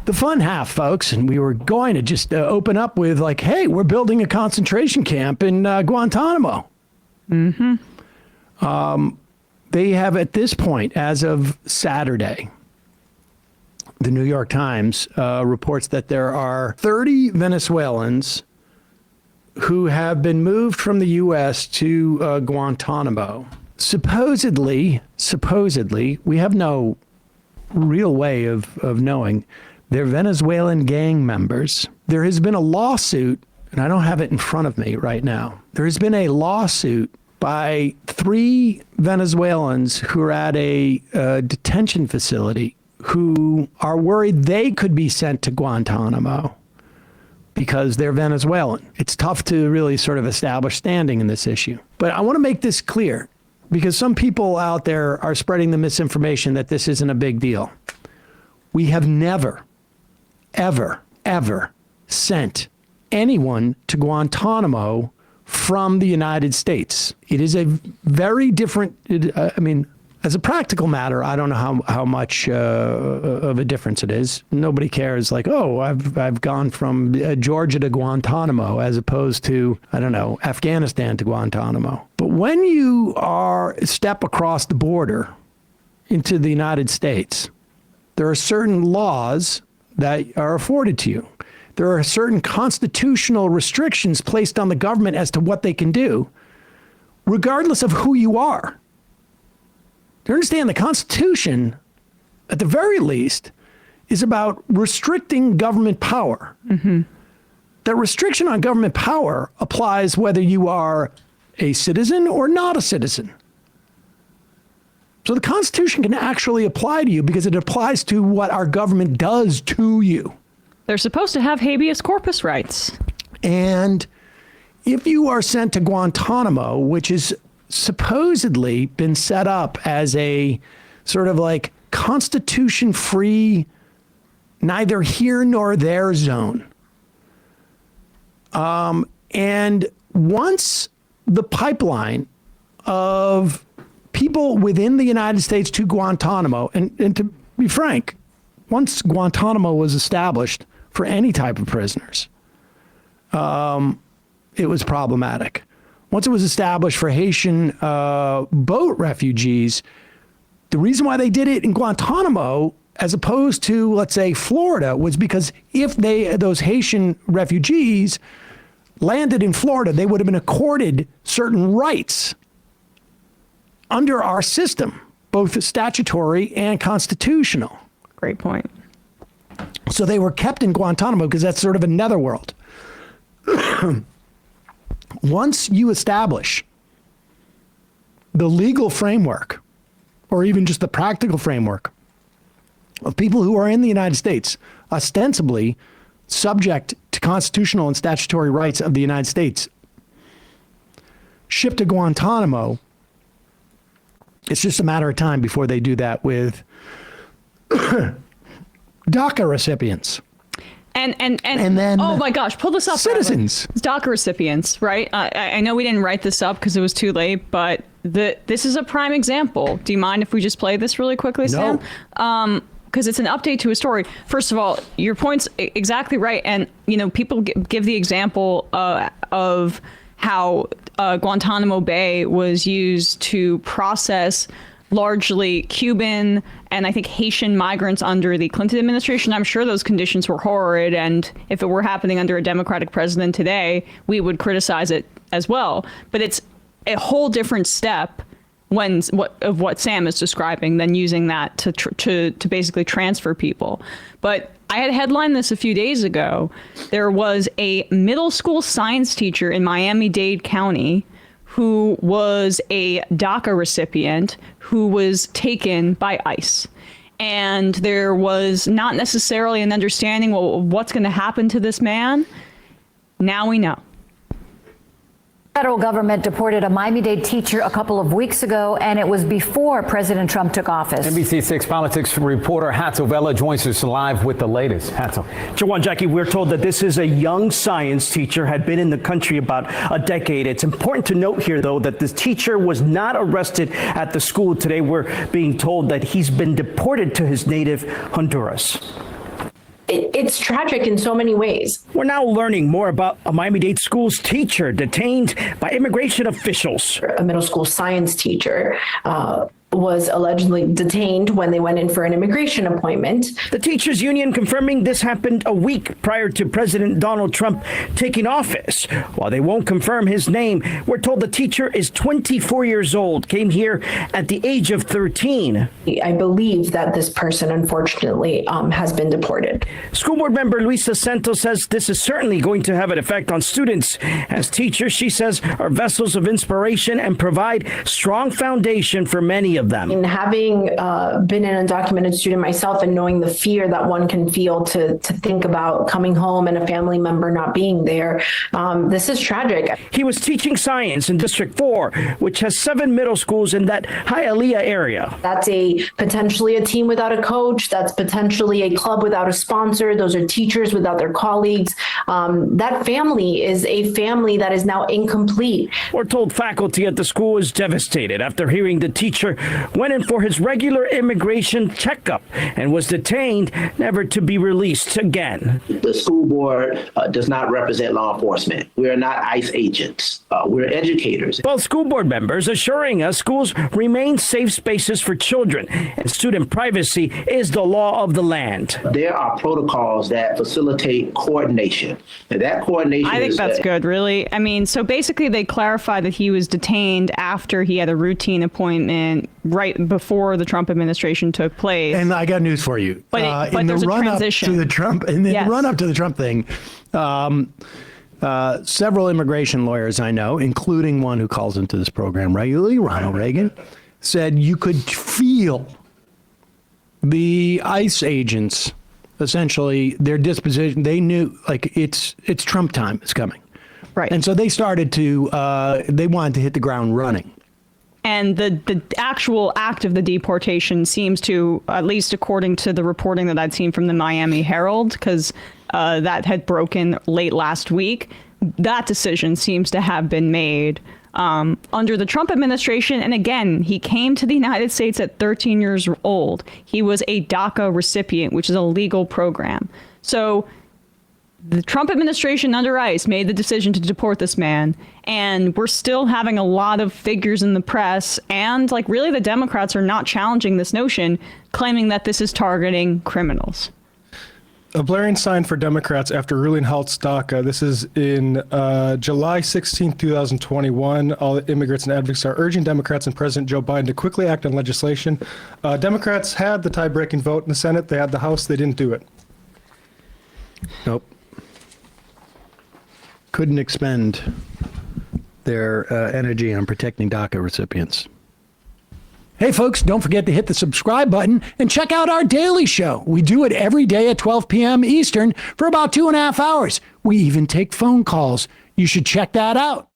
the fun half, folks. And we were going to just open up with like, hey, we're building a concentration camp in Guantanamo. Mm-hmm. They have at this point, as of Saturday, the New York Times reports that there are 30 Venezuelans who have been moved from the U.S. to Guantanamo. Supposedly, we have no real way of knowing. They're Venezuelan gang members. There has been a lawsuit, and I don't have it in front of me right now. There has been a lawsuit by 3 Venezuelans who are at a detention facility who are worried they could be sent to Guantanamo because they're Venezuelan. It's tough to really sort of establish standing in this issue. But I want to make this clear because some people out there are spreading the misinformation that this isn't a big deal. We have never, ever, ever sent anyone to Guantanamo from the United States. It is a very different, as a practical matter, I don't know how much of a difference it is. Nobody cares like, oh, I've gone from Georgia to Guantanamo as opposed to, I don't know, Afghanistan to Guantanamo. But when you step across the border into the United States, there are certain laws that are afforded to you. There are certain constitutional restrictions placed on the government as to what they can do, regardless of who you are. You understand the Constitution, at the very least, is about restricting government power. Mm-hmm. That restriction on government power applies whether you are a citizen or not a citizen. So the Constitution can actually apply to you because it applies to what our government does to you. They're supposed to have habeas corpus rights. And if you are sent to Guantanamo, which is supposedly been set up as a sort of like constitution-free, neither here nor there zone. And once the pipeline of people within the United States to Guantanamo, and to be frank, once Guantanamo was established for any type of prisoners, it was problematic. Once it was established for Haitian boat refugees, the reason why they did it in Guantanamo as opposed to, let's say, Florida, was because if those Haitian refugees landed in Florida, they would have been accorded certain rights under our system, both statutory and constitutional. Great point. So they were kept in Guantanamo because that's sort of a netherworld. Once you establish the legal framework, or even just the practical framework of people who are in the United States, ostensibly subject to constitutional and statutory rights of the United States, shipped to Guantanamo, it's just a matter of time before they do that with DACA recipients. And then, oh my gosh, pull this up. Citizens. DACA recipients, right? I know we didn't write this up because it was too late, but this is a prime example. Do you mind if we just play this really quickly, Sam? No. Because it's an update to a story. First of all, your point's exactly right. And, people give the example of how Guantanamo Bay was used to process largely Cuban and I think Haitian migrants under the Clinton administration. I'm sure those conditions were horrid. And if it were happening under a Democratic president today, we would criticize it as well. But it's a whole different step of what Sam is describing than using that to basically transfer people. But I had headlined this a few days ago. There was a middle school science teacher in Miami-Dade County who was a DACA recipient who was taken by ICE. And there was not necessarily an understanding, well, what's going to happen to this man? Now we know. Federal government deported a Miami-Dade teacher a couple of weeks ago, and it was before President Trump took office. NBC6 politics reporter Hatzel Vela joins us live with the latest. Hatzel. Jawan, Jackie, we're told that this is a young science teacher, had been in the country about a decade. It's important to note here, though, that this teacher was not arrested at the school today. We're being told that he's been deported to his native Honduras. it's tragic in so many ways. We're now learning more about a Miami-Dade school's teacher detained by immigration officials. A middle school science teacher was allegedly detained when they went in for an immigration appointment. The teachers union confirming this happened a week prior to President Donald Trump taking office. While they won't confirm his name, we're told the teacher is 24 years old, came here at the age of 13. I believe that this person, unfortunately, has been deported. School board member Luisa Santos says this is certainly going to have an effect on students. As teachers, she says, are vessels of inspiration and provide strong foundation for many of them. And having been an undocumented student myself and knowing the fear that one can feel to think about coming home and a family member not being there, this is tragic. He was teaching science in District 4, which has 7 middle schools in that Hialeah area. That's potentially a team without a coach. That's potentially a club without a sponsor. Those are teachers without their colleagues. That family is a family that is now incomplete. We're told faculty at the school is devastated after hearing the teacher went in for his regular immigration checkup and was detained, never to be released again. The school board does not represent law enforcement. We are not ICE agents. We're educators. Both school board members assuring us schools remain safe spaces for children and student privacy is the law of the land. There are protocols that facilitate coordination. And that coordination I think that's good, really. I mean, so basically they clarified that he was detained after he had a routine appointment right before the Trump administration took place. And I got news for you. But in there's the a run up transition. to the Trump, in the Yes. run up to the Trump thing, several immigration lawyers I know, including one who calls into this program regularly, Ronald Reagan, said you could feel the ICE agents, essentially their disposition. They knew, like, it's Trump time is coming. Right. And so they started to, they wanted to hit the ground running. And the actual act of the deportation seems to, at least according to the reporting that I'd seen from the Miami Herald, because that had broken late last week, that decision seems to have been made under the Trump administration. And again, he came to the United States at 13 years old. He was a DACA recipient, which is a legal program. So the Trump administration under ICE made the decision to deport this man, and we're still having a lot of figures in the press, and like really the Democrats are not challenging this notion, claiming that this is targeting criminals. A blaring sign for Democrats after ruling halts DACA. This is in July 16, 2021. All immigrants and advocates are urging Democrats and President Joe Biden to quickly act on legislation. Democrats had the tie-breaking vote in the Senate. They had the House. They didn't do it. Nope. Couldn't expend their energy on protecting DACA recipients. Hey, folks, don't forget to hit the subscribe button and check out our daily show. We do it every day at 12 p.m. Eastern for about 2.5 hours. We even take phone calls. You should check that out.